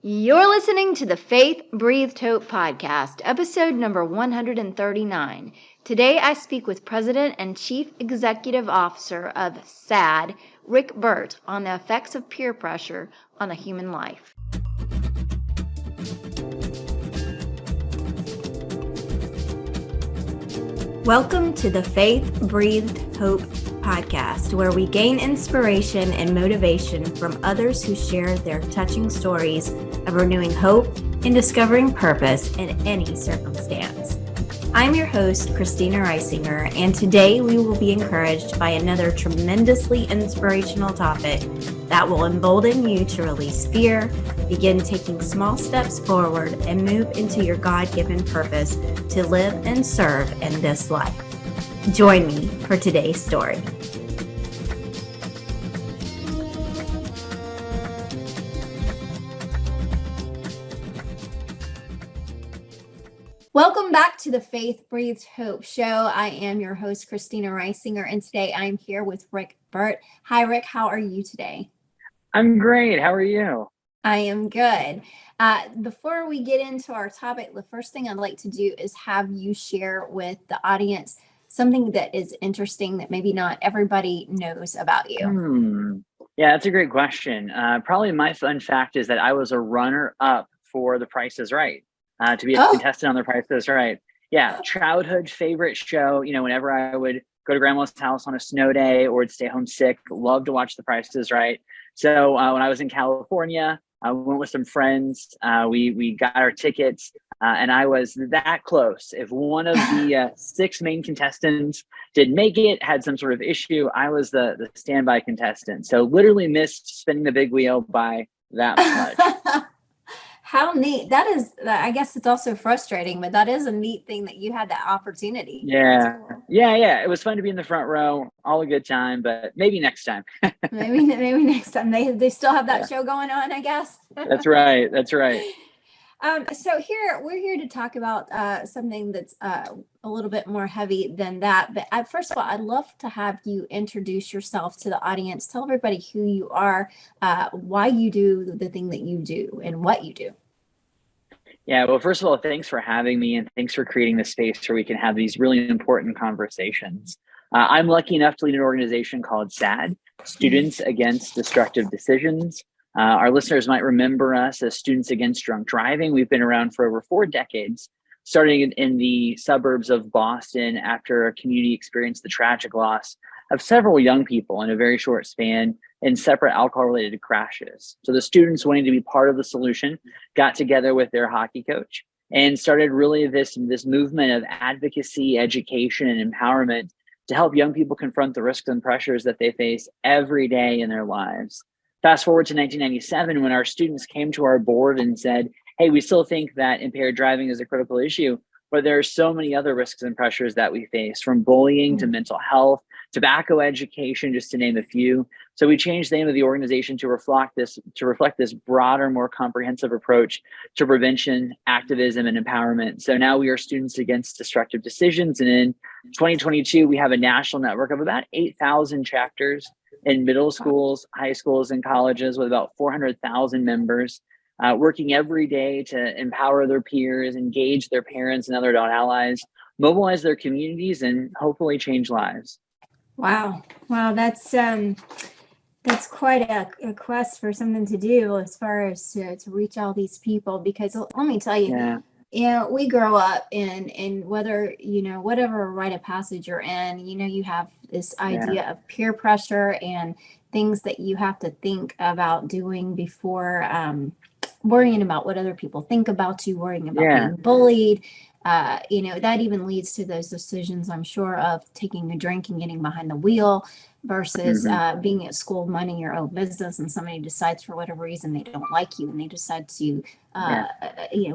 You're listening to the Faith Breathed Hope podcast, episode number 139. Today I speak with President and Chief Executive Officer of SAD, Rick Burt, on the effects of peer pressure on a human life. Welcome to the Faith Breathed Hope podcast, where we gain inspiration and motivation from others who share their touching stories of renewing hope and discovering purpose in any circumstance. I'm your host, Christina Reisinger, and today we will be encouraged by another tremendously inspirational topic that will embolden you to release fear, begin taking small steps forward, and move into your God-given purpose to live and serve in this life. Join me for today's story. Welcome back to the Faith Breathed Hope show. I am your host, Christina Reisinger, and today I'm here with Rick Burt. Hi, Rick. How are you today? I'm great. How are you? I am good. Before we get into our topic, the first thing I'd like to do is have you share with the audience something that is interesting that maybe not everybody knows about you. Yeah, that's a great question. Probably my fun fact is that I was a runner-up for The Price is Right, to be a contestant on The Price is Right. Yeah, childhood favorite show. You know, whenever I would go to grandma's house on a snow day or would stay home sick, loved to watch The Price is Right. So when I was in California, I went with some friends. We got our tickets, and I was that close. If one of the 6 main contestants didn't make it, had some sort of issue, I was the standby contestant. So literally missed spinning the big wheel by that much. How neat. That is, I guess it's also frustrating, but that is a neat thing that you had that opportunity. Yeah. Cool. Yeah. It was fun to be in the front row. All a good time, but maybe next time. maybe next time. They still have that show going on, I guess. That's right. So we're here to talk about something that's a little bit more heavy than that. But first of all, I'd love to have you introduce yourself to the audience. Tell everybody who you are, why you do the thing that you do, and what you do. Yeah, well, first of all, thanks for having me, and thanks for creating this space where we can have these really important conversations. I'm lucky enough to lead an organization called SAD, Students Against Destructive Decisions. Our listeners might remember us as Students Against Drunk Driving. We've been around for over 4 decades, starting in the suburbs of Boston after a community experienced the tragic loss of several young people in a very short span in separate alcohol-related crashes. So the students, wanting to be part of the solution, got together with their hockey coach and started really this movement of advocacy, education, and empowerment to help young people confront the risks and pressures that they face every day in their lives. Fast forward to 1997, when our students came to our board and said, hey, we still think that impaired driving is a critical issue, but there are so many other risks and pressures that we face, from bullying to mental health, tobacco education, just to name a few. So we changed the name of the organization to reflect this broader, more comprehensive approach to prevention, activism, and empowerment. So now we are Students Against Destructive Decisions. And in 2022, we have a national network of about 8,000 chapters in middle schools, high schools, and colleges with about 400,000 members, working every day to empower their peers, engage their parents and other adult allies, mobilize their communities, and hopefully change lives. Wow, that's quite a quest for something to do as far as to reach all these people, because let me tell you, we grow up in whether, whatever rite of passage you're in, you have this idea of peer pressure and things that you have to think about doing before worrying about what other people think about you, worrying about being bullied. That even leads to those decisions, I'm sure, of taking a drink and getting behind the wheel versus being at school, minding your own business, and somebody decides for whatever reason they don't like you and they decide to,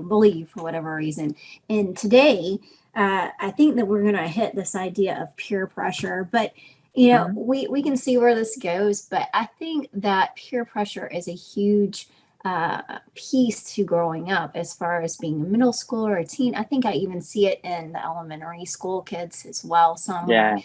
bully you for whatever reason. And today, I think that we're going to hit this idea of peer pressure, but we can see where this goes. But I think that peer pressure is a huge piece to growing up as far as being a middle school or a teen. I think I even see it in the elementary school kids as well somewhere.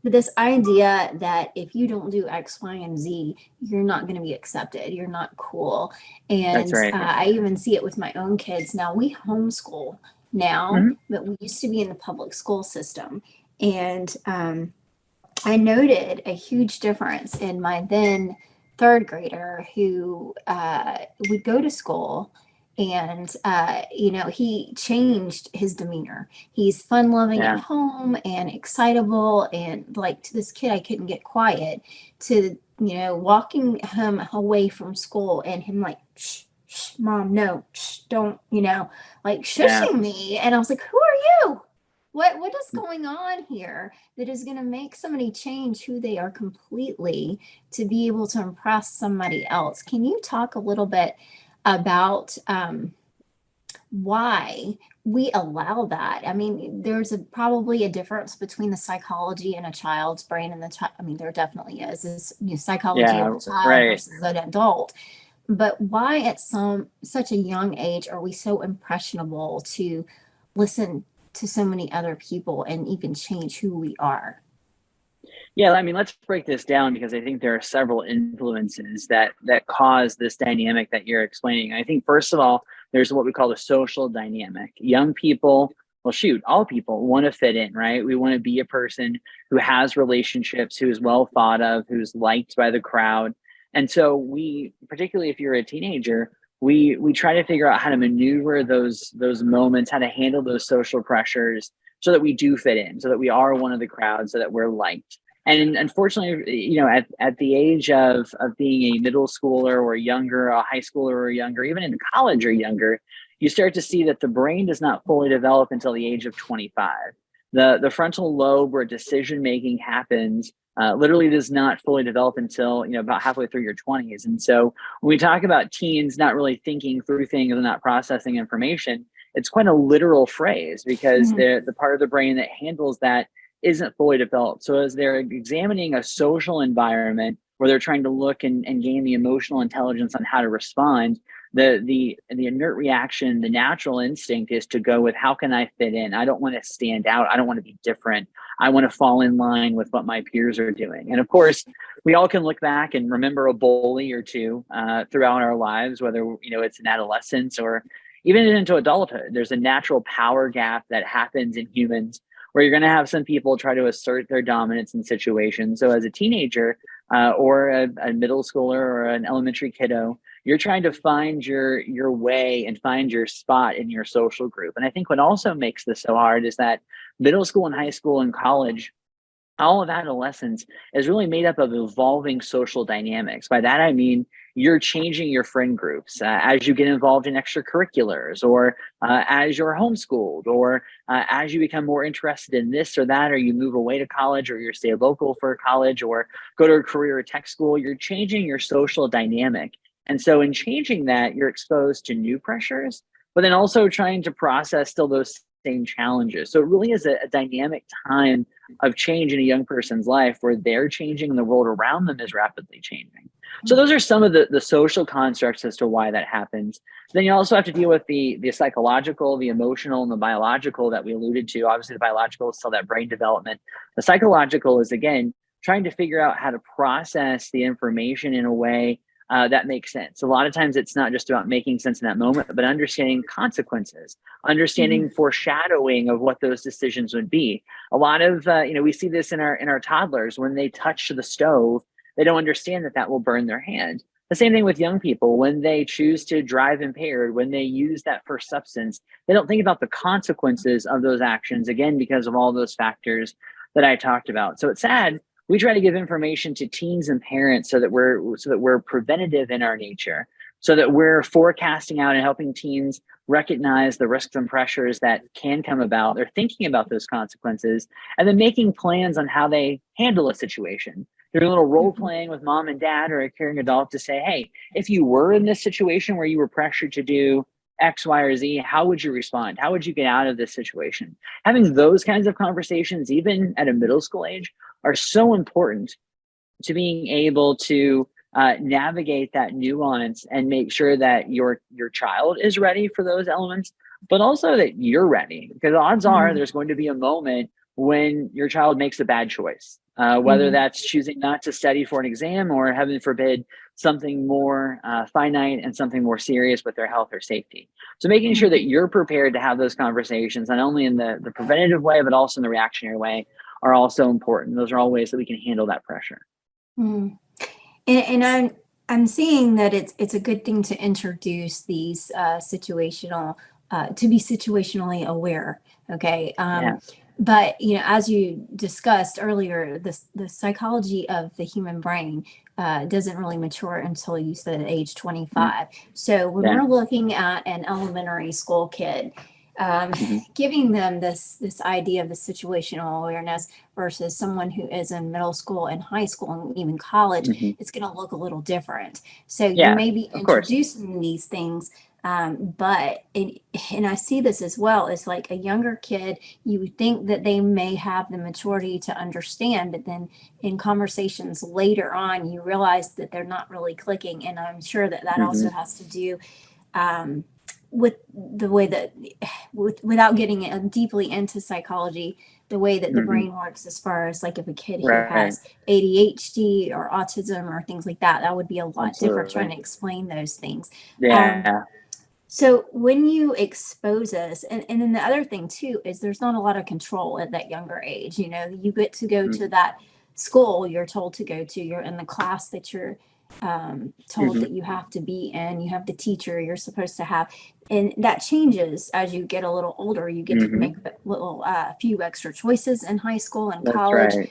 But this idea that if you don't do X, Y, and Z, you're not going to be accepted. You're not cool. And That's right. I even see it with my own kids. Now we homeschool now, but we used to be in the public school system. And I noted a huge difference in my then third grader who would go to school and he changed his demeanor. He's fun loving at home and excitable, and like, to this kid I couldn't get quiet, to walking him away from school and him like, shh, shh, mom, no, shh, don't, like shushing me. And I was like, who are you? What is going on here that is going to make somebody change who they are completely to be able to impress somebody else? Can you talk a little bit about why we allow that? I mean, there's probably a difference between the psychology in a child's brain and the child. I mean, there definitely is. Psychology of a child versus an adult. But why at such a young age are we so impressionable to listen to so many other people and even change who we are? Yeah, I mean, let's break this down, because I think there are several influences that cause this dynamic that you're explaining. I think, first of all, there's what we call the social dynamic. Young people, well, shoot, all people want to fit in, right? We want to be a person who has relationships, who is well thought of, who's liked by the crowd. And so we, particularly if you're a teenager, we try to figure out how to maneuver those moments, how to handle those social pressures so that we do fit in, so that we are one of the crowd, so that we're liked. And unfortunately, at the age of being a middle schooler or younger, a high schooler or younger, even in college or younger, you start to see that the brain does not fully develop until the age of 25. The frontal lobe, where decision making happens, literally does not fully develop until about halfway through your 20s. And so when we talk about teens not really thinking through things and not processing information, it's quite a literal phrase, because the part of the brain that handles that isn't fully developed. So as they're examining a social environment where they're trying to look and gain the emotional intelligence on how to respond, the inert reaction, the natural instinct is to go with, how can I fit in? I don't want to stand out. I don't want to be different. I want to fall in line with what my peers are doing. And of course, we all can look back and remember a bully or two throughout our lives, whether it's in adolescence or even into adulthood. There's a natural power gap that happens in humans where you're going to have some people try to assert their dominance in situations. So as a teenager or a middle schooler or an elementary kiddo, you're trying to find your way and find your spot in your social group. And I think what also makes this so hard is that middle school and high school and college, all of adolescence, is really made up of evolving social dynamics. By that, I mean, you're changing your friend groups as you get involved in extracurriculars, or as you're homeschooled, or as you become more interested in this or that, or you move away to college, or you stay local for college, or go to a career or tech school. You're changing your social dynamic. And so in changing that, you're exposed to new pressures, but then also trying to process still those same challenges. So it really is a dynamic time of change in a young person's life, where they're changing and the world around them is rapidly changing. So those are some of the social constructs as to why that happens. Then you also have to deal with the psychological, the emotional, and the biological that we alluded to. Obviously, the biological is still that brain development. The psychological is, again, trying to figure out how to process the information in a way that makes sense. A lot of times it's not just about making sense in that moment, but understanding consequences, understanding foreshadowing of what those decisions would be. A lot of, we see this in our toddlers. When they touch the stove, they don't understand that will burn their hand. The same thing with young people. When they choose to drive impaired, when they use that first substance, they don't think about the consequences of those actions, again, because of all those factors that I talked about. So it's sad. We try to give information to teens and parents so that we're preventative in our nature, so that we're forecasting out and helping teens recognize the risks and pressures that can come about. They're thinking about those consequences and then making plans on how they handle a situation. Doing a little role playing with mom and dad or a caring adult to say, hey, if you were in this situation where you were pressured to do X, Y, or Z, how would you respond? How would you get out of this situation? Having those kinds of conversations, even at a middle school age, are so important to being able to navigate that nuance and make sure that your child is ready for those elements, but also that you're ready. Because odds are there's going to be a moment when your child makes a bad choice, whether that's choosing not to study for an exam or, heaven forbid, something more finite and something more serious with their health or safety. So making sure that you're prepared to have those conversations, not only in the preventative way, but also in the reactionary way, are also important. Those are all ways that we can handle that pressure. And I'm seeing that it's a good thing to introduce these situational to be situationally aware. Okay. But as you discussed earlier, the psychology of the human brain doesn't really mature until you said age 25. So when we're looking at an elementary school kid, giving them this idea of the situational awareness versus someone who is in middle school and high school and even college, it's going to look a little different. So you may be introducing these things, but and I see this as well, as like a younger kid, you would think that they may have the maturity to understand, but then in conversations later on, you realize that they're not really clicking. And I'm sure that also has to do with the way that, without getting deeply into psychology, the way that the brain works, as far as like if a kid who has ADHD or autism or things like that, that would be a lot different trying to explain those things. So when you expose us, and then the other thing too, is there's not a lot of control at that younger age. You get to go to that school you're told to go to, you're in the class that you're told that you have to be in, you have the teacher you're supposed to have, and that changes as you get a little older. You get to make a few extra choices in high school and college.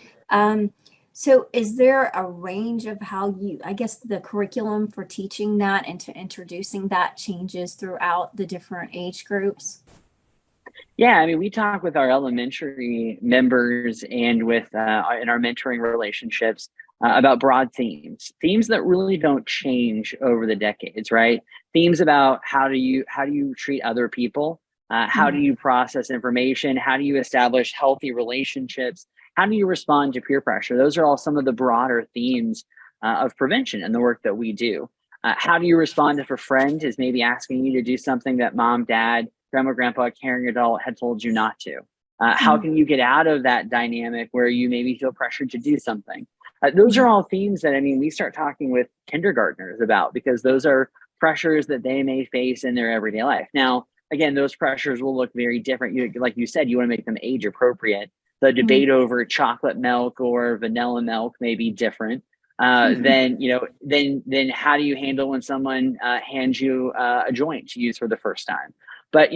So is there a range of how I guess the curriculum for teaching that and to introducing that changes throughout the different age groups? Yeah, I mean, we talk with our elementary members and with in our mentoring relationships about broad themes that really don't change over the decades, right? Themes about how do you treat other people, how do you process information, how do you establish healthy relationships, how do you respond to peer pressure? Those are all some of the broader themes of prevention and the work that we do. How do you respond if a friend is maybe asking you to do something that mom, dad, grandma, grandpa, caring adult had told you not to? How can you get out of that dynamic where you maybe feel pressured to do something? Those are all themes that, I mean, we start talking with kindergartners about, because those are pressures that they may face in their everyday life. Now, again, those pressures will look very different. Like you said, you want to make them age appropriate. The debate over chocolate milk or vanilla milk may be different. Then how do you handle when someone hands you a joint to use for the first time? But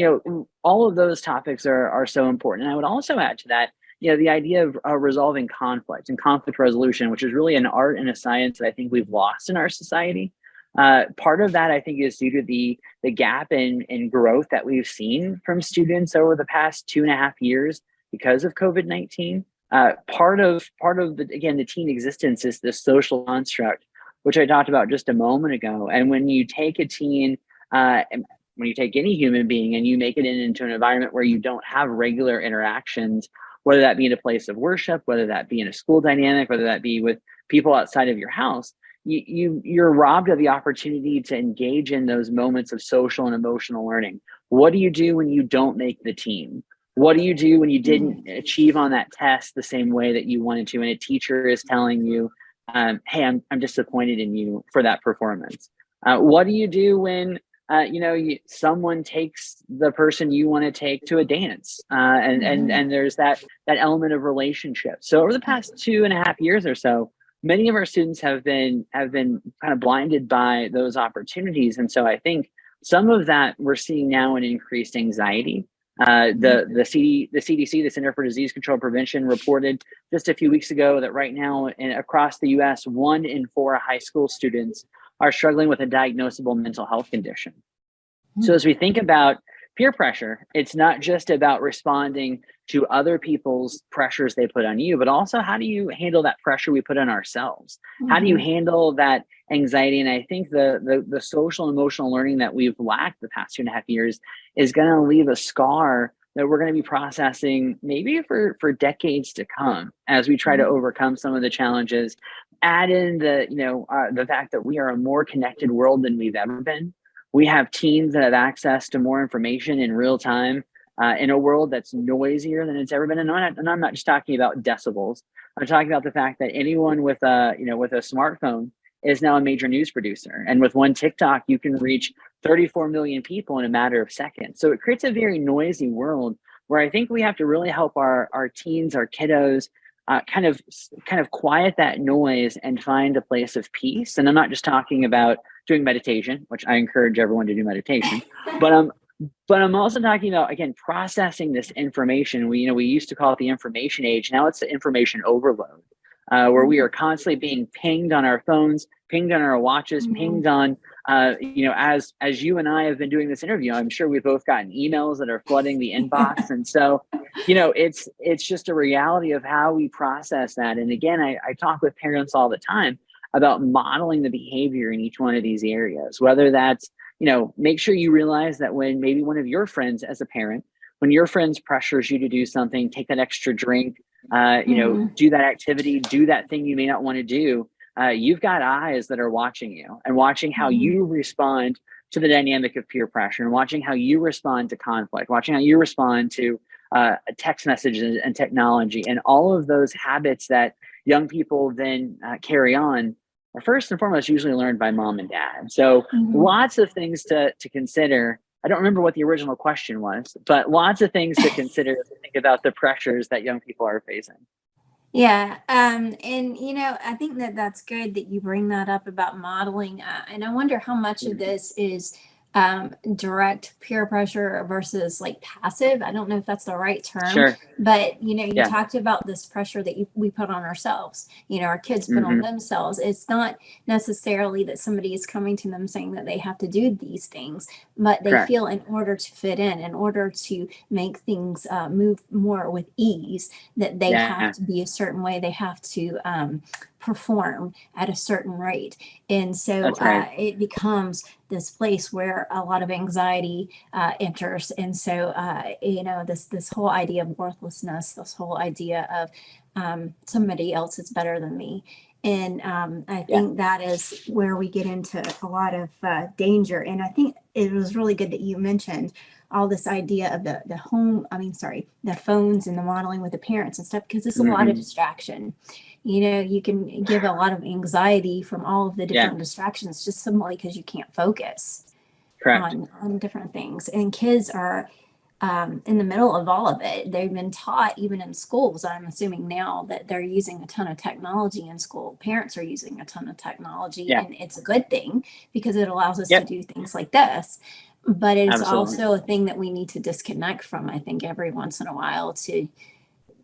all of those topics are so important. And I would also add to that, the idea of resolving conflict and conflict resolution, which is really an art and a science that I think we've lost in our society. Part of that, I think, is due to the gap in growth that we've seen from students over the past 2.5 years because of COVID-19. Part of the teen existence is this social construct, which I talked about just a moment ago. And when you take a teen, when you take any human being and you make it into an environment where you don't have regular interactions, whether that be in a place of worship, whether that be in a school dynamic, whether that be with people outside of your house, you're robbed of the opportunity to engage in those moments of social and emotional learning. What do you do when you don't make the team? What do you do when you didn't achieve on that test the same way that you wanted to, and a teacher is telling you, hey, I'm disappointed in you for that performance? What do you do when someone takes the person you want to take to a dance, and there's that element of relationship? So over the past 2.5 years or so, many of our students have been kind of blinded by those opportunities, and so I think some of that we're seeing now in increased anxiety. The CDC, the Center for Disease Control and Prevention, reported just a few weeks ago that right now across the U.S., 1 in 4 high school students are struggling with a diagnosable mental health condition. So as we think about peer pressure, it's not just about responding to other people's pressures they put on you, but also how do you handle that pressure we put on ourselves? How do you handle that anxiety? And I think the social and emotional learning that we've lacked the past 2.5 years is going to leave a scar that we're going to be processing maybe for decades to come as we try to overcome some of the challenges. Add in the fact that we are a more connected world than we've ever been. We have teens that have access to more information in real time in a world that's noisier than it's ever been. And I'm not just talking about decibels. I'm talking about the fact that anyone with with a smartphone is now a major news producer. And with one TikTok, you can reach 34 million people in a matter of seconds. So it creates a very noisy world where I think we have to really help our teens, our kiddos, kind of quiet that noise and find a place of peace. And I'm not just talking about doing meditation, which I encourage everyone to do meditation, but I'm also talking about, again, processing this information. We used to call it the information age. Now it's the information overload, where we are constantly being pinged on our phones, pinged on our watches, pinged on, as you and I have been doing this interview, I'm sure we've both gotten emails that are flooding the inbox. And so, it's just a reality of how we process that. And again, I talk with parents all the time about modeling the behavior in each one of these areas, whether that's, make sure you realize that when maybe one of your friends as a parent, when your friends pressures you to do something, take that extra drink, do that activity, do that thing you may not want to do, you've got eyes that are watching you and watching how you respond to the dynamic of peer pressure, and watching how you respond to conflict, watching how you respond to text messages and technology, and all of those habits that young people then carry on are first and foremost usually learned by mom and dad. So lots of things to consider. I don't remember what the original question was, but lots of things to consider as we think about the pressures that young people are facing. Yeah. And, I think that that's good that you bring that up about modeling. And I wonder how much of this is direct peer pressure versus like passive. I don't know if that's the right term, Sure. but you talked about this pressure that we put on ourselves, our kids put on themselves. It's not necessarily that somebody is coming to them saying that they have to do these things, but they Correct. feel in order to fit in order to make things move more with ease, that they have to be a certain way. They have to perform at a certain rate. And so That's right. it becomes this place where a lot of anxiety enters. And so, this whole idea of worthlessness, this whole idea of somebody else is better than me. And I think that is where we get into a lot of danger. And I think it was really good that you mentioned all this idea of the phones and the modeling with the parents and stuff, because it's a lot of distraction. You can give a lot of anxiety from all of the different distractions just simply because you can't focus on different things. And kids are in the middle of all of it. They've been taught, even in schools, I'm assuming now, that they're using a ton of technology in school. Parents are using a ton of technology, and it's a good thing because it allows us to do things like this. But it's also a thing that we need to disconnect from, I think, every once in a while to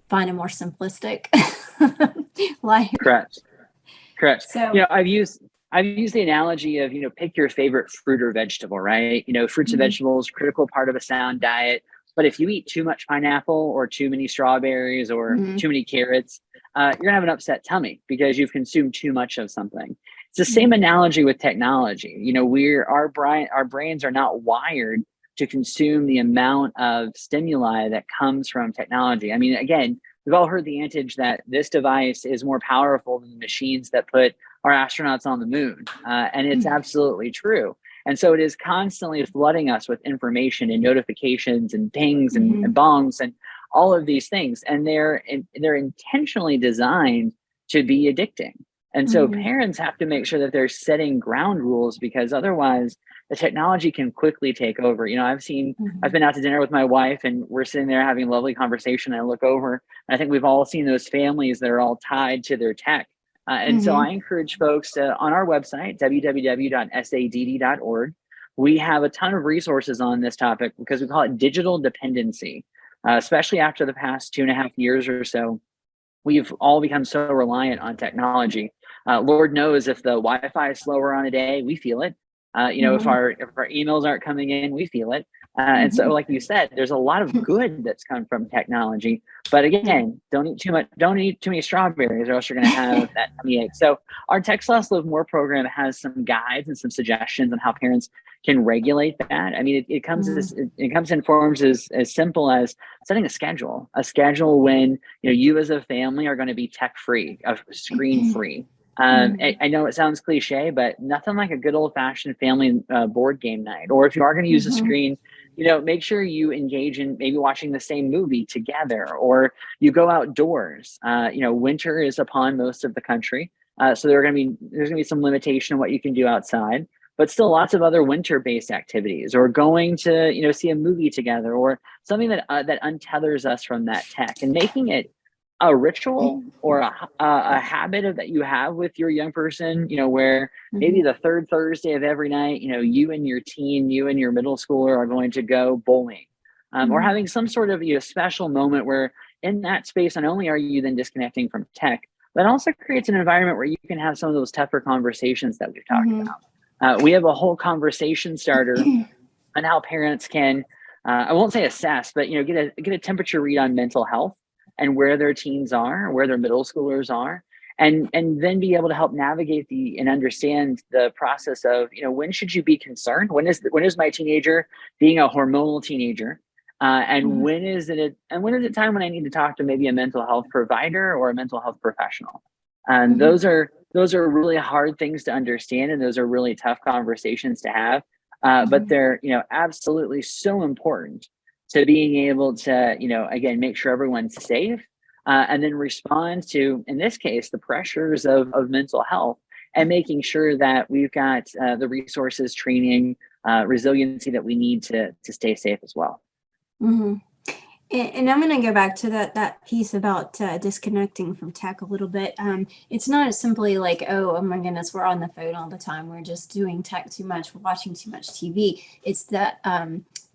find a more simplistic life. Correct. So, I've used the analogy of, pick your favorite fruit or vegetable, right? Fruits and vegetables, critical part of a sound diet. But if you eat too much pineapple or too many strawberries or too many carrots, you're gonna have an upset tummy because you've consumed too much of something. It's the same analogy with technology. Our brains are not wired to consume the amount of stimuli that comes from technology. I mean, again, we've all heard the adage that this device is more powerful than the machines that put our astronauts on the moon. And it's absolutely true. And so it is constantly flooding us with information and notifications and pings and bongs and all of these things. And they're intentionally designed to be addicting. And so parents have to make sure that they're setting ground rules, because otherwise the technology can quickly take over. I've been out to dinner with my wife and we're sitting there having a lovely conversation. I look over and I think we've all seen those families that are all tied to their tech. And so I encourage folks to, on our website, www.sadd.org, we have a ton of resources on this topic because we call it digital dependency, especially after the past 2.5 years or so. We've all become so reliant on technology. Lord knows if the Wi-Fi is slower on a day, we feel it. If our emails aren't coming in, we feel it. And so, like you said, there's a lot of good that's come from technology. But again, don't eat too many strawberries, or else you're going to have that tummy ache. So our Text Less Live More program has some guides and some suggestions on how parents can regulate that. I mean, it comes in forms as simple as setting a schedule when you as a family are going to be tech free, screen free. I know it sounds cliche, but nothing like a good old fashioned family board game night. Or if you are going to use a screen, make sure you engage in maybe watching the same movie together, or you go outdoors. Winter is upon most of the country. So there's going to be some limitation on what you can do outside, but still lots of other winter-based activities, or going to, see a movie together, or something that untethers us from that tech, and making it a ritual or a habit that you have with your young person, where maybe the third Thursday of every night, you and your teen, you and your middle schooler are going to go bowling, or having some sort of special moment where in that space, not only are you then disconnecting from tech, but also creates an environment where you can have some of those tougher conversations that we've talked about. We have a whole conversation starter on how parents can, I won't say assess, but get a temperature read on mental health and where their teens are, where their middle schoolers are, and then be able to help navigate and understand the process of, when should you be concerned? When is my teenager being a hormonal teenager? And when is it time when I need to talk to maybe a mental health provider or a mental health professional? And those are really hard things to understand, and those are really tough conversations to have. But they're, absolutely so important to being able to, again, make sure everyone's safe, and then respond to, in this case, the pressures of mental health, and making sure that we've got the resources, training, resiliency that we need to stay safe as well. And I'm going to go back to that piece about disconnecting from tech a little bit. It's not simply like, oh my goodness, we're on the phone all the time, we're just doing tech too much, we're watching too much TV. It's that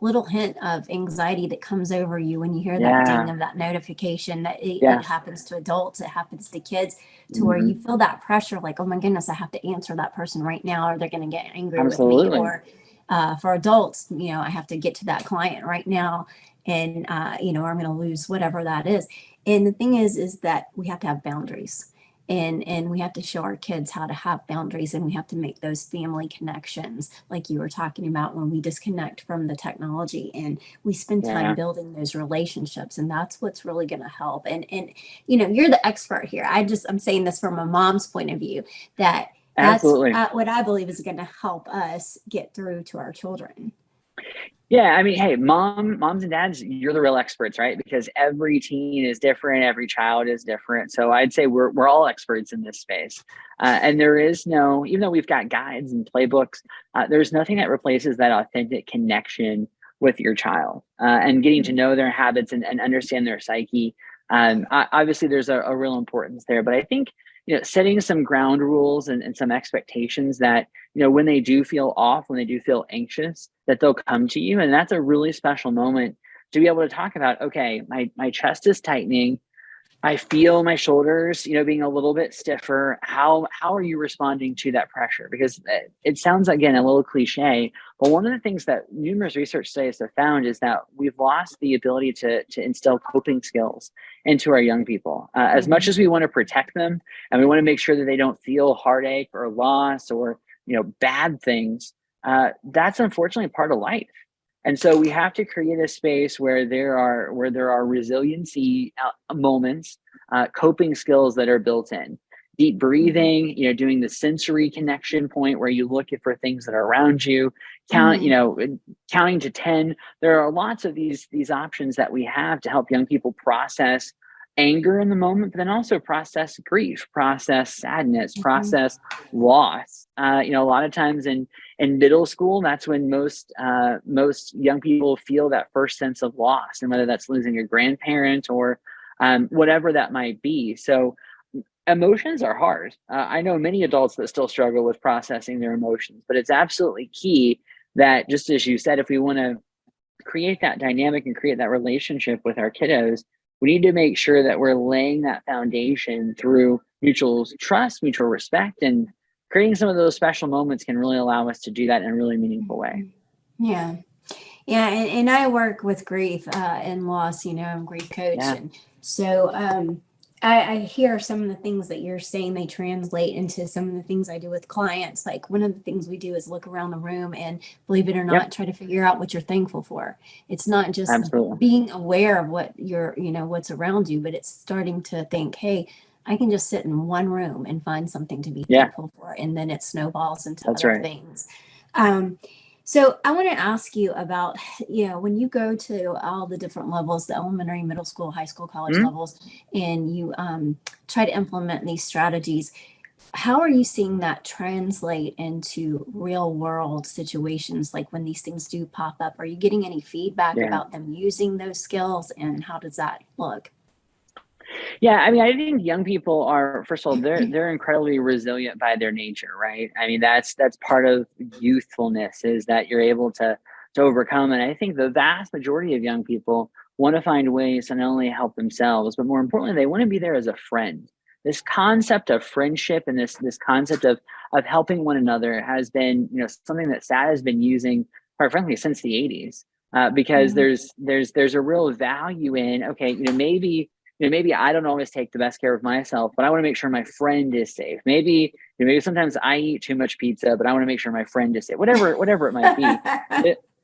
little hint of anxiety that comes over you when you hear that ding of that notification. That it happens to adults, it happens to kids, to where you feel that pressure, like, oh my goodness, I have to answer that person right now, or they're going to get angry with me. Or for adults, I have to get to that client right now, and or I'm going to lose whatever that is. And the thing is that we have to have boundaries, and we have to show our kids how to have boundaries, and we have to make those family connections, like you were talking about, when we disconnect from the technology and we spend time building those relationships. And that's what's really going to help. And you're the expert here. I'm saying this from a mom's point of view, that that's what I believe is going to help us get through to our children. Yeah, I mean, hey, moms and dads, you're the real experts, right? Because every teen is different, every child is different. So I'd say we're all experts in this space. And there is no, even though we've got guides and playbooks, there's nothing that replaces that authentic connection with your child, and getting to know their habits and understand their psyche. Obviously, there's a real importance there, but I think setting some ground rules and some expectations that, when they do feel off, when they do feel anxious, that they'll come to you. And that's a really special moment to be able to talk about, okay, my chest is tightening. I feel my shoulders, being a little bit stiffer. How are you responding to that pressure? Because it sounds, again, a little cliche, but one of the things that numerous research studies have found is that we've lost the ability to instill coping skills into our young people. As much as we want to protect them, and we want to make sure that they don't feel heartache or loss or bad things, that's unfortunately part of life. And so we have to create a space where there are resiliency moments, coping skills that are built in. Deep breathing, doing the sensory connection point where you look for things that are around you, counting to 10. There are lots of these options that we have to help young people process anger in the moment, but then also process grief, process sadness, process loss. A lot of times in middle school, that's when most young people feel that first sense of loss, and whether that's losing a grandparent or whatever that might be. So emotions are hard. I know many adults that still struggle with processing their emotions, but it's absolutely key that, just as you said, if we want to create that dynamic and create that relationship with our kiddos, we need to make sure that we're laying that foundation through mutual trust, mutual respect, and creating some of those special moments can really allow us to do that in a really meaningful way. Yeah. And I work with grief and loss, I'm a grief coach. And so I hear some of the things that you're saying, they translate into some of the things I do with clients. Like, one of the things we do is look around the room and, believe it or not, try to figure out what you're thankful for. It's not just being aware of what you're, what's around you, but it's starting to think, hey, I can just sit in one room and find something to be thankful for. And then it snowballs into other things. So I want to ask you about, when you go to all the different levels, the elementary, middle school, high school, college Mhm. levels, and you try to implement these strategies, how are you seeing that translate into real world situations? Like when these things do pop up, are you getting any feedback Yeah. about them using those skills, and how does that look? Yeah, I mean, I think young people are, first of all, they're incredibly resilient by their nature, right? I mean, that's part of youthfulness, is that you're able to overcome. And I think the vast majority of young people want to find ways to not only help themselves, but more importantly, they want to be there as a friend. This concept of friendship and this concept of helping one another has been, something that SAD has been using, quite frankly, since the 80s. Because Mhm. there's a real value in, okay, maybe I don't always take the best care of myself, but I want to make sure my friend is safe. Maybe sometimes I eat too much pizza, but I want to make sure my friend is safe. Whatever it might be.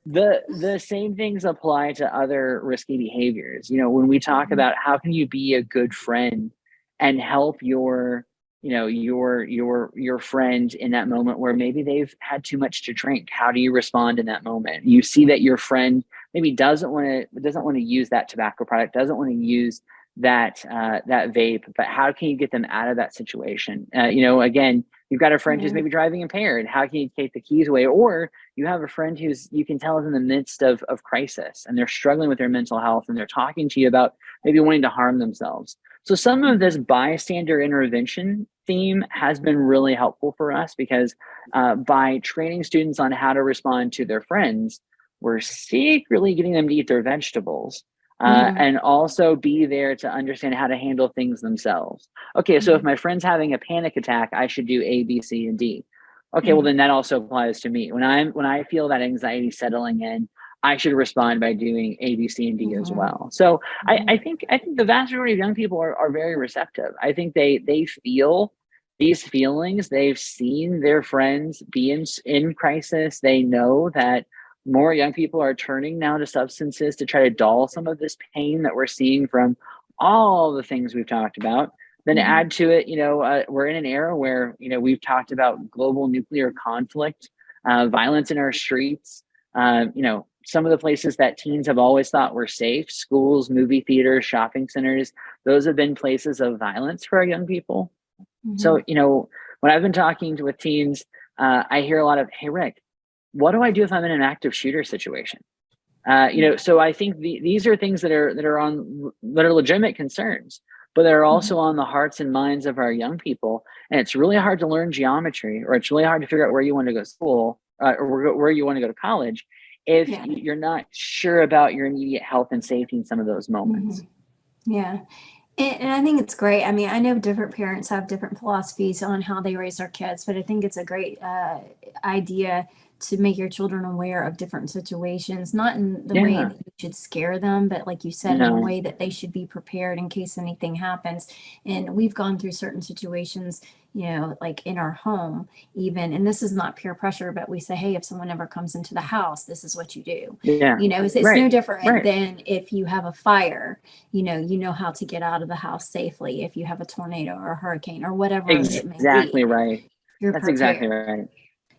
The same things apply to other risky behaviors. When we talk Mhm. about how can you be a good friend and help your friend in that moment where maybe they've had too much to drink. How do you respond in that moment? You see that your friend maybe doesn't want to use that tobacco product, doesn't want to use that vape, but how can you get them out of that situation? Again, you've got a friend who's Yeah. maybe driving impaired. How can you take the keys away? Or you have a friend who's, you can tell, is in the midst of crisis, and they're struggling with their mental health, and they're talking to you about maybe wanting to harm themselves. So some of this Mhm. bystander intervention theme has been really helpful for us, because by training students on how to respond to their friends, we're secretly getting them to eat their vegetables, Mhm. and also be there to understand how to handle things themselves. Okay, so if Mhm. my friend's having a panic attack, I should do A, B, C, and D. Okay, well Mhm. then that also applies to me. When I feel that anxiety settling in, I should respond by doing A, B, C, and D as Mhm. well. So I, Mhm. I think I think the vast majority of young people are very receptive. I think they feel these feelings. They've seen their friends be in crisis. They know that more young people are turning now to substances to try to dull some of this pain that we're seeing from all the things we've talked about. Then Mhm. add to it, we're in an era where, we've talked about global nuclear conflict, violence in our streets. Some of the places that teens have always thought were safe, schools, movie theaters, shopping centers, those have been places of violence for our young people. So, Mhm. when I've been talking with teens, I hear a lot of, "Hey, Rick, what do I do if I'm in an active shooter situation?" So I think these are things that are legitimate concerns, but they're Mhm. also on the hearts and minds of our young people. And it's really hard to learn geometry, or it's really hard to figure out where you want to go to school, or where you want to go to college, if Yeah. you're not sure about your immediate health and safety in some of those moments. Mhm. Yeah. And I think it's great. I mean, I know different parents have different philosophies on how they raise their kids, but I think it's a great idea to make your children aware of different situations, not in the way Yeah, that you should scare them, but like you said, in a no, way that they should be prepared in case anything happens. And we've gone through certain situations, like in our home, even, and this is not peer pressure, but we say, hey, if someone ever comes into the house, this is what you do. yeah, It's right, no different right, than if you have a fire, you know how to get out of the house safely. If you have a tornado or a hurricane or whatever it may exactly be, right. you're That's exactly prepared. right,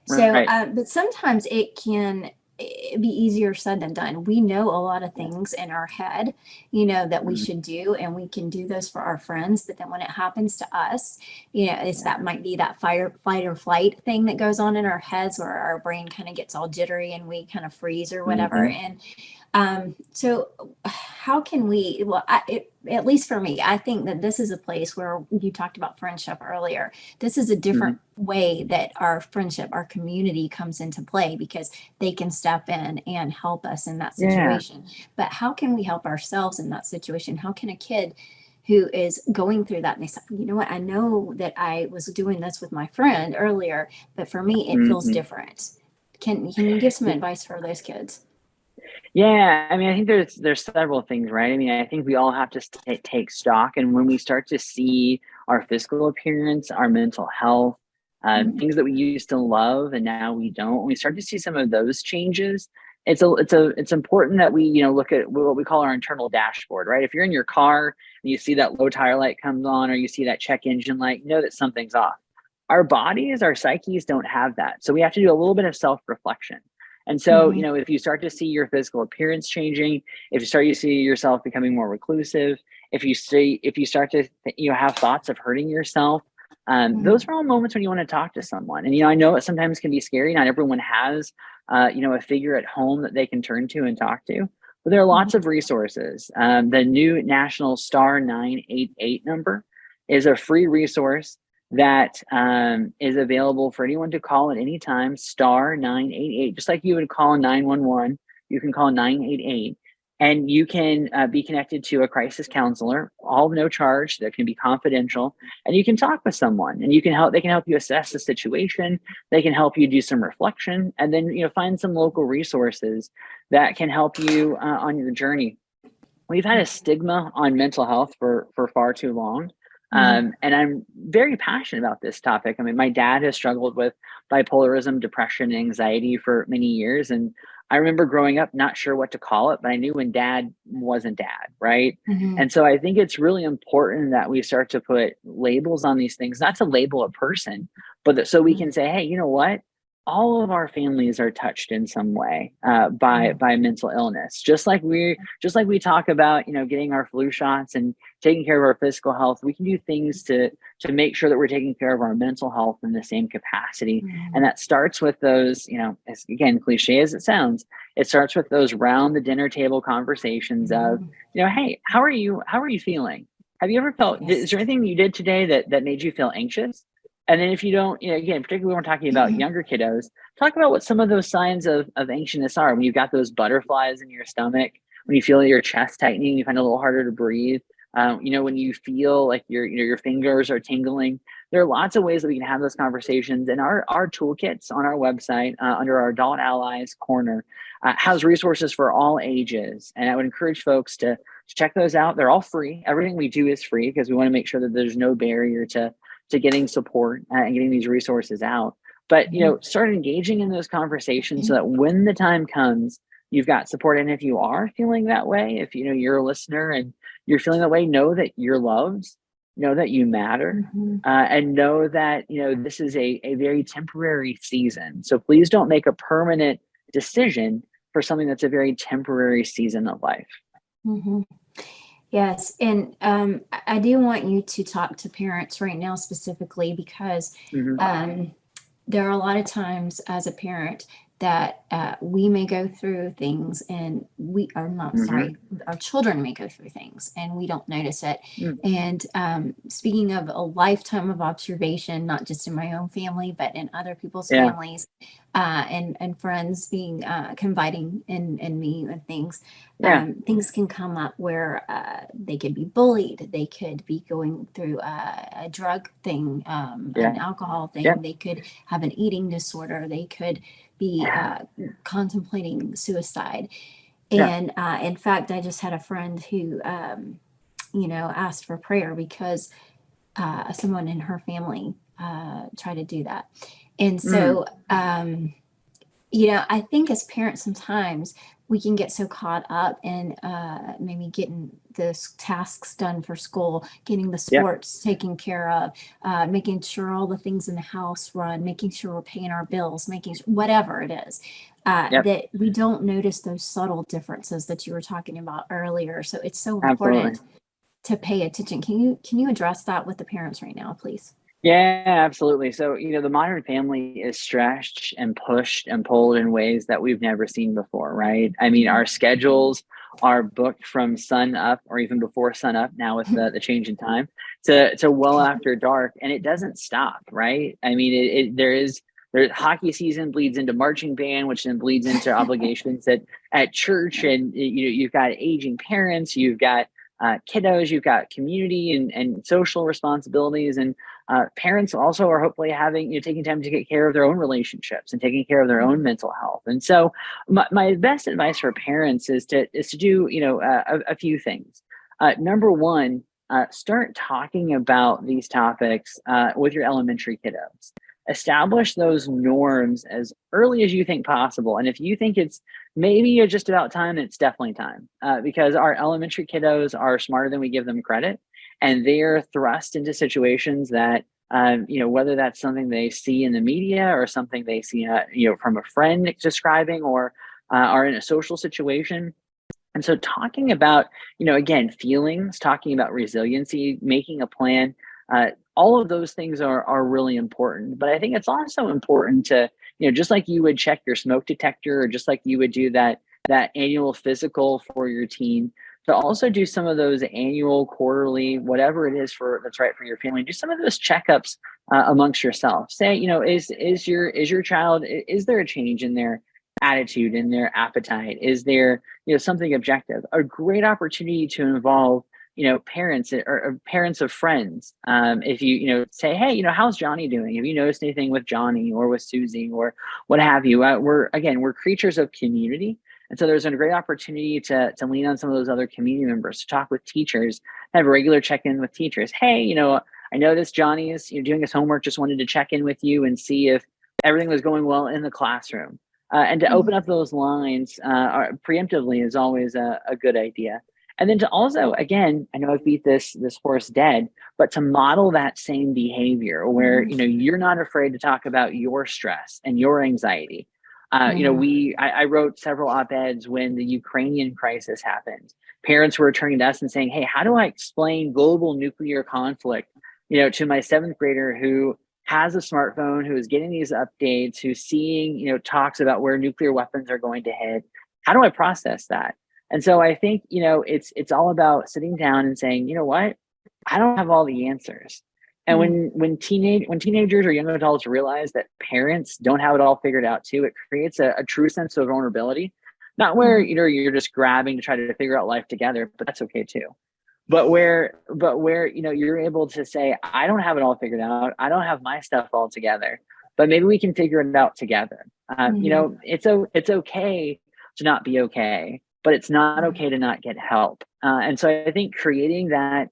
So, right. but sometimes it can be easier said than done. We know a lot of Yeah. things in our head, that we Mhm. should do, and we can do those for our friends. But then when it happens to us, it's Yeah. that might be that fight or flight thing that goes on in our heads where our brain kind of gets all jittery and we kind of freeze or whatever. Mhm. So how can we, well, at least for me, I think that this is a place where you talked about friendship earlier. This is a different Mhm. way that our friendship, our community comes into play because they can step in and help us in that Yeah. situation. But how can we help ourselves in that situation? How can a kid who is going through that and they say, you know what, I know that I was doing this with my friend earlier, but for me, it feels Mhm. different. Can you give some advice for those kids? Yeah, I mean, I think there's several things, right? I mean, I think we all have to take stock, and when we start to see our physical appearance, our mental health, Mhm. things that we used to love and now we don't, when we start to see some of those changes, it's important that we look at what we call our internal dashboard, right? If you're in your car and you see that low tire light comes on, or you see that check engine light, you know that something's off. Our bodies, our psyches don't have that, so we have to do a little bit of self reflection. And so, if you start to see your physical appearance changing, if you start to see yourself becoming more reclusive, if you start to have thoughts of hurting yourself, those are all moments when you want to talk to someone. And I know it sometimes can be scary. Not everyone has a figure at home that they can turn to and talk to, but there are lots of resources. The new national star 988 number is a free resource that is available for anyone to call at any time. Star 988, just like you would call 911, you can call 988. And you can be connected to a crisis counselor, all no charge, that can be confidential, and you can talk with someone, and they can help you assess the situation. They can help you do some reflection, and then find some local resources that can help you on your journey. We've had a stigma on mental health for far too long. And I'm very passionate about this topic. I mean, my dad has struggled with bipolarism, depression, and anxiety for many years. And I remember growing up not sure what to call it, but I knew when dad wasn't dad, right? And so I think it's really important that we start to put labels on these things, not to label a person, but so we can say, hey, you know what? All of our families are touched in some way by mental illness. Just like we talk about, getting our flu shots and taking care of our physical health, we can do things to make sure that we're taking care of our mental health in the same capacity. And that starts with those, as again, cliche as it sounds, it starts with those round the dinner table conversations of, hey, how are you feeling? Have you ever felt, is there anything you did today that made you feel anxious? And then if you don't, again, particularly when we're talking about younger kiddos, talk about what some of those signs of anxiousness are. When you've got those butterflies in your stomach, when you feel your chest tightening, you find it a little harder to breathe. When you feel like your fingers are tingling. There are lots of ways that we can have those conversations. And our toolkits on our website under our Adult Allies corner has resources for all ages. And I would encourage folks to check those out. They're all free. Everything we do is free because we want to make sure that there's no barrier to getting support and getting these resources out. But, start engaging in those conversations so that when the time comes, you've got support. And if you are feeling that way, if, you're a listener and you're feeling that way, know that you're loved, know that you matter, and know that, this is a very temporary season. So please don't make a permanent decision for something that's a very temporary season of life. Yes. And I do want you to talk to parents right now specifically because there are a lot of times as a parent that we may go through things and we are not sorry, our children may go through things and we don't notice it. And speaking of a lifetime of observation, not just in my own family, but in other people's families and friends being confiding in me and things, things can come up where they could be bullied. They could be going through a drug thing, an alcohol thing. They could have an eating disorder. They could be contemplating suicide. And in fact, I just had a friend who, asked for prayer because someone in her family tried to do that. And so, I think as parents, sometimes we can get so caught up in maybe getting the tasks done for school, getting the sports taken care of, making sure all the things in the house run, making sure we're paying our bills, making whatever it is, that we don't notice those subtle differences that you were talking about earlier. So it's so important to pay attention. Can you address that with the parents right now, please? Yeah, absolutely. So, the modern family is stretched and pushed and pulled in ways that we've never seen before, right? I mean, our schedules are booked from sun up or even before sun up now with the change in time to well after dark, and it doesn't stop, right? I mean, there's hockey season bleeds into marching band, which then bleeds into obligations at church, and you've got aging parents, you've got kiddos, you've got community and social responsibilities, and parents also are hopefully taking time to take care of their own relationships and taking care of their own mental health. And so my best advice for parents is to do a few things. Number one, start talking about these topics with your elementary kiddos. Establish those norms as early as you think possible. And if you think it's maybe just about time, it's definitely time, because our elementary kiddos are smarter than we give them credit. And they're thrust into situations that whether that's something they see in the media or something they see, from a friend describing or are in a social situation. And so talking about, again, feelings, talking about resiliency, making a plan, all of those things are really important. But I think it's also important to, just like you would check your smoke detector, or just like you would do that annual physical for your teen, to also do some of those annual, quarterly, whatever it is that's right for your family. Do some of those checkups amongst yourself. Say, is your child, is there a change in their attitude, in their appetite? Is there, something objective? A great opportunity to involve, parents or parents of friends. If you, say, hey, how's Johnny doing? Have you noticed anything with Johnny or with Susie or what have you? We're creatures of community. And so there's a great opportunity to lean on some of those other community members, to talk with teachers, have a regular check-in with teachers. Hey, I noticed Johnny is doing his homework. Just wanted to check in with you and see if everything was going well in the classroom. And to open up those lines preemptively is always a good idea. And then to also, again, I know I've beat this horse dead, but to model that same behavior where, you're not afraid to talk about your stress and your anxiety. I wrote several op-eds when the Ukrainian crisis happened. Parents were turning to us and saying, hey, how do I explain global nuclear conflict, to my 7th grader who has a smartphone, who is getting these updates, who's seeing, talks about where nuclear weapons are going to hit? How do I process that? And so I think, it's all about sitting down and saying, you know what, I don't have all the answers. And when teenagers or young adults realize that parents don't have it all figured out too, it creates a true sense of vulnerability. Not where, you're just grabbing to try to figure out life together, but that's okay too. But where, you're able to say, I don't have it all figured out. I don't have my stuff all together, but maybe we can figure it out together. It's okay to not be okay, but it's not okay to not get help. And so I think creating that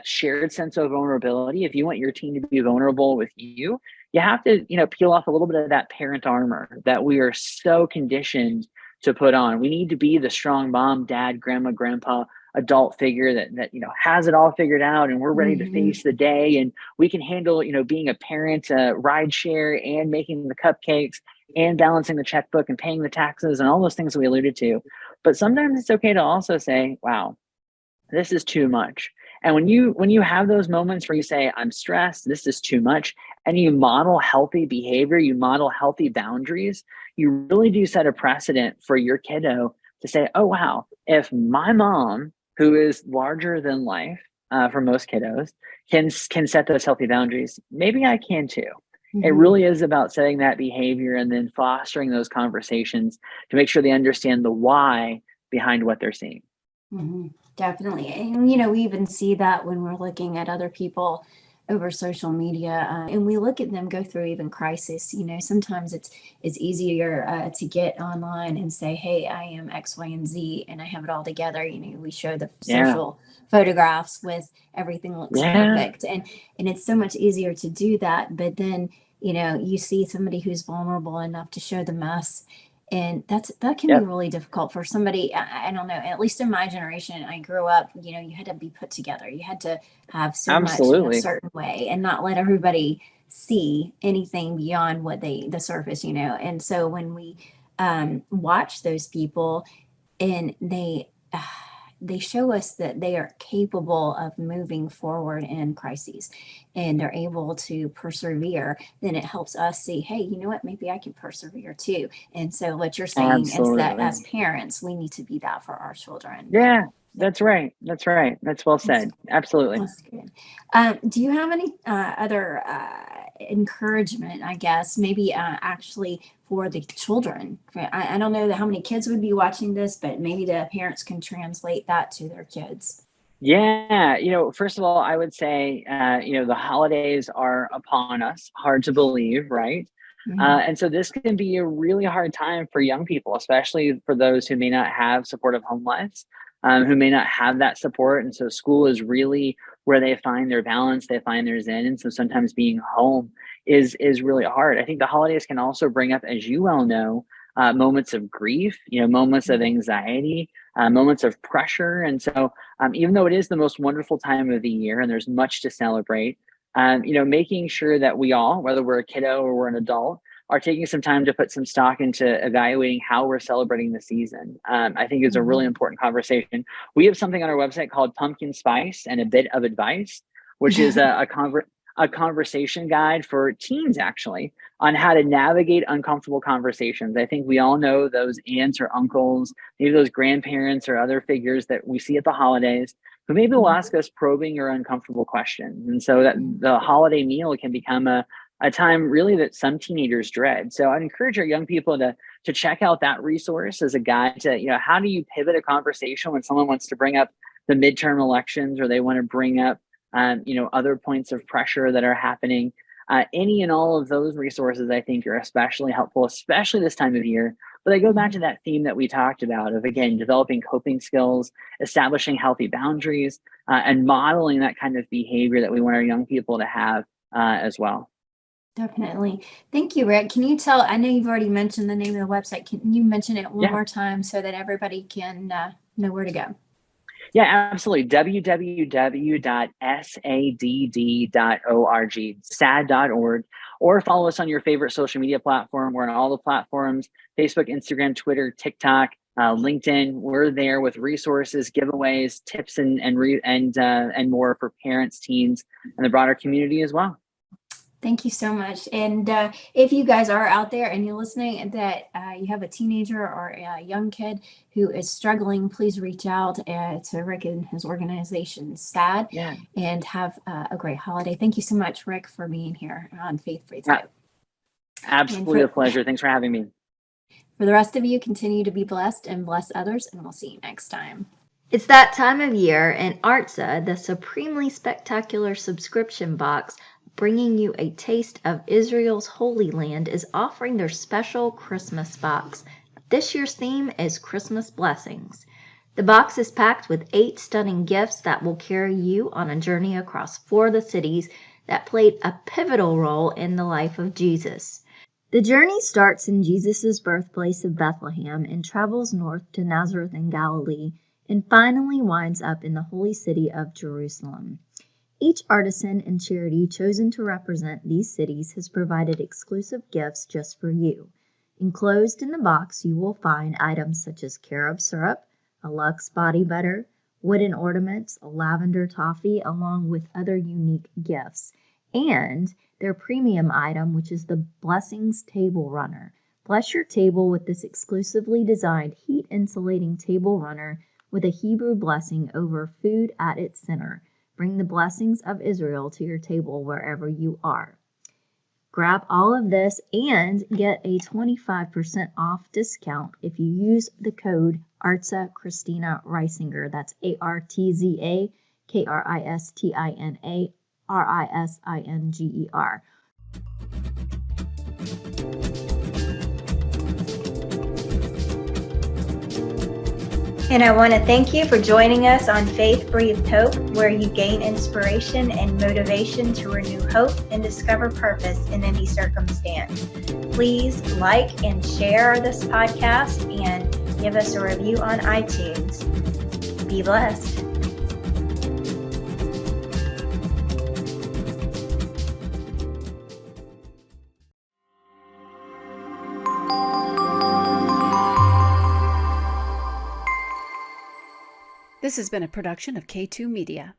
shared sense of vulnerability, if you want your teen to be vulnerable with you, you have to, peel off a little bit of that parent armor that we are so conditioned to put on. We need to be the strong mom, dad, grandma, grandpa, adult figure that has it all figured out, and we're ready to face the day, and we can handle being a parent, ride share, and making the cupcakes, and balancing the checkbook, and paying the taxes, and all those things that we alluded to. But sometimes it's okay to also say, wow, this is too much. And when you have those moments where you say, I'm stressed, this is too much, and you model healthy behavior, you model healthy boundaries, you really do set a precedent for your kiddo to say, oh, wow, if my mom, who is larger than life for most kiddos, can set those healthy boundaries, maybe I can too. It really is about setting that behavior and then fostering those conversations to make sure they understand the why behind what they're seeing. Definitely. And, we even see that when we're looking at other people over social media, and we look at them go through even crisis. Sometimes it's easier to get online and say, hey, I am X, Y, and Z, and I have it all together. We show the social photographs with everything looks perfect. And it's so much easier to do that. But then, you see somebody who's vulnerable enough to show the mess. And that can be really difficult for somebody. I don't know, at least in my generation, I grew up, you had to be put together. You had to have so much in a certain way and not let everybody see anything beyond what the surface, And so when we watch those people and they show us that they are capable of moving forward in crises and they're able to persevere, then it helps us see, hey, you know what, maybe I can persevere too. And so what you're saying is that as parents, we need to be that for our children. Yeah, that's right. That's well said. Absolutely. That's good. Do you have any other encouragement, I guess, maybe actually for the children? I don't know how many kids would be watching this, but maybe the parents can translate that to their kids. Yeah, first of all, I would say, the holidays are upon us, hard to believe, right? And so this can be a really hard time for young people, especially for those who may not have supportive home lives, who may not have that support. And so school is really where they find their balance, they find their zen. And so sometimes being home is really hard. I think the holidays can also bring up, as you well know, moments of grief, moments of anxiety, moments of pressure. And so even though it is the most wonderful time of the year and there's much to celebrate, making sure that we all, whether we're a kiddo or we're an adult, are taking some time to put some stock into evaluating how we're celebrating the season. I think is a really important conversation. We have something on our website called Pumpkin Spice and a Bit of Advice, which is a conversation guide for teens, actually, on how to navigate uncomfortable conversations. I think we all know those aunts or uncles, maybe those grandparents or other figures that we see at the holidays who maybe will ask us probing or uncomfortable questions. And so that the holiday meal can become a time really that some teenagers dread. So I'd encourage our young people to check out that resource as a guide to, how do you pivot a conversation when someone wants to bring up the midterm elections, or they want to bring up, other points of pressure that are happening. Any and all of those resources, I think, are especially helpful, especially this time of year. But I go back to that theme that we talked about of, again, developing coping skills, establishing healthy boundaries, and modeling that kind of behavior that we want our young people to have as well. Definitely. Thank you, Rick. Can you tell, I know you've already mentioned the name of the website. Can you mention it one more time so that everybody can know where to go? Yeah, absolutely. www.sadd.org, sad.org, or follow us on your favorite social media platform. We're on all the platforms: Facebook, Instagram, Twitter, TikTok, LinkedIn. We're there with resources, giveaways, tips, and more for parents, teens, and the broader community as well. Thank you so much. And if you guys are out there and you're listening that you have a teenager or a young kid who is struggling, please reach out to Rick and his organization, SAD, and have a great holiday. Thank you so much, Rick, for being here on Faith Breathes Hope. Absolutely a pleasure. Thanks for having me. For the rest of you, continue to be blessed and bless others, and we'll see you next time. It's that time of year, and ARTSA, the supremely spectacular subscription box, bringing you a taste of Israel's Holy Land, is offering their special Christmas box. This year's theme is Christmas Blessings. The box is packed with 8 stunning gifts that will carry you on a journey across 4 of the cities that played a pivotal role in the life of Jesus. The journey starts in Jesus' birthplace of Bethlehem and travels north to Nazareth in Galilee, and finally winds up in the holy city of Jerusalem. Each artisan and charity chosen to represent these cities has provided exclusive gifts just for you. Enclosed in the box, you will find items such as carob syrup, a Lux body butter, wooden ornaments, a lavender toffee, along with other unique gifts, and their premium item, which is the Blessings Table Runner. Bless your table with this exclusively designed heat-insulating table runner with a Hebrew blessing over food at its center. Bring the blessings of Israel to your table wherever you are. Grab all of this and get a 25% off discount if you use the code ARTZA Christina Reisinger. That's ARTZA KRISTINA RISINGER. And I want to thank you for joining us on Faith Breathed Hope, where you gain inspiration and motivation to renew hope and discover purpose in any circumstance. Please like and share this podcast and give us a review on iTunes. Be blessed. This has been a production of K2 Media.